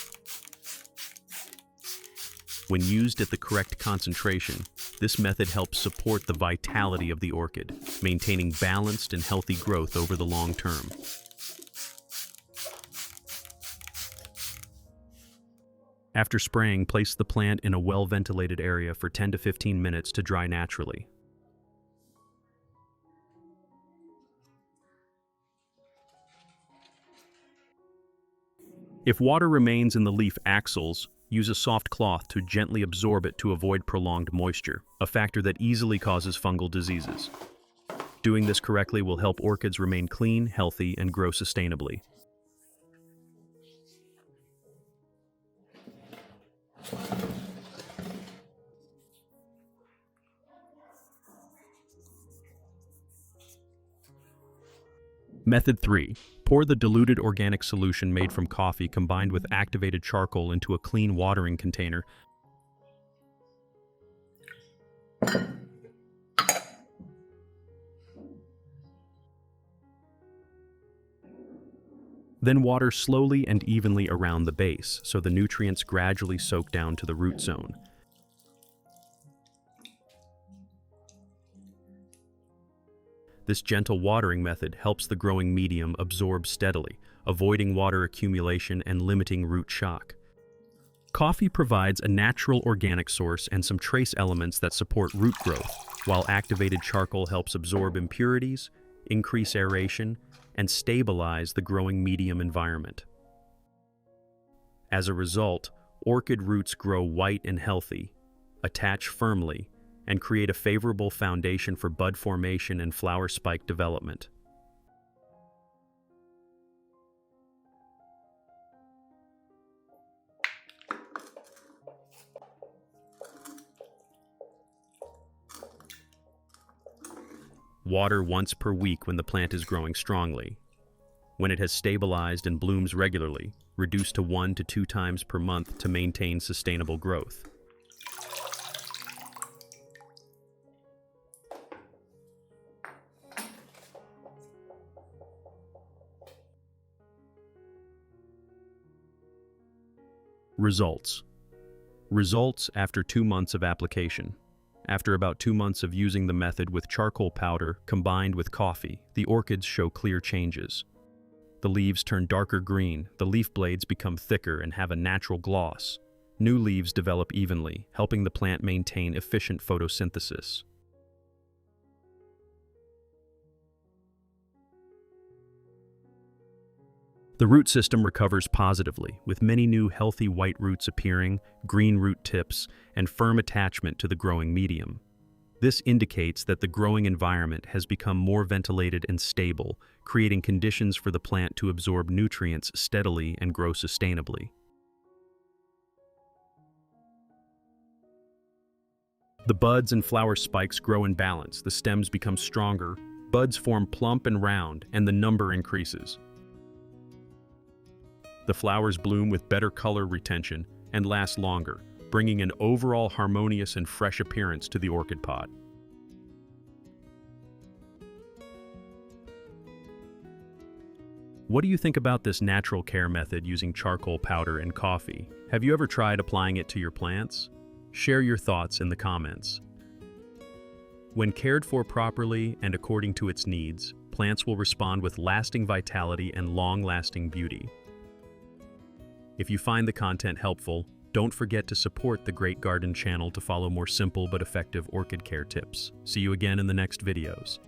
When used at the correct concentration, this method helps support the vitality of the orchid, maintaining balanced and healthy growth over the long term. After spraying, place the plant in a well-ventilated area for 10 to 15 minutes to dry naturally. If water remains in the leaf axils, use a soft cloth to gently absorb it to avoid prolonged moisture, a factor that easily causes fungal diseases. Doing this correctly will help orchids remain clean, healthy, and grow sustainably. Method 3. Pour the diluted organic solution made from coffee combined with activated charcoal into a clean watering container. Then water slowly and evenly around the base so the nutrients gradually soak down to the root zone. This gentle watering method helps the growing medium absorb steadily, avoiding water accumulation and limiting root shock. Coffee provides a natural organic source and some trace elements that support root growth, while activated charcoal helps absorb impurities, increase aeration, and stabilize the growing medium environment. As a result, orchid roots grow white and healthy, attach firmly, and create a favorable foundation for bud formation and flower spike development. Water once per week when the plant is growing strongly. When it has stabilized and blooms regularly, reduce to 1 to 2 times per month to maintain sustainable growth. Results. Results after 2 months of application. After about 2 months of using the method with charcoal powder combined with coffee, the orchids show clear changes. The leaves turn darker green, the leaf blades become thicker and have a natural gloss. New leaves develop evenly, helping the plant maintain efficient photosynthesis. The root system recovers positively, with many new healthy white roots appearing, green root tips, and firm attachment to the growing medium. This indicates that the growing environment has become more ventilated and stable, creating conditions for the plant to absorb nutrients steadily and grow sustainably. The buds and flower spikes grow in balance, the stems become stronger, buds form plump and round, and the number increases. The flowers bloom with better color retention and last longer, bringing an overall harmonious and fresh appearance to the orchid pot. What do you think about this natural care method using charcoal powder and coffee? Have you ever tried applying it to your plants? Share your thoughts in the comments. When cared for properly and according to its needs, plants will respond with lasting vitality and long-lasting beauty. If you find the content helpful, don't forget to support the Great Garden channel to follow more simple but effective orchid care tips. See you again in the next videos.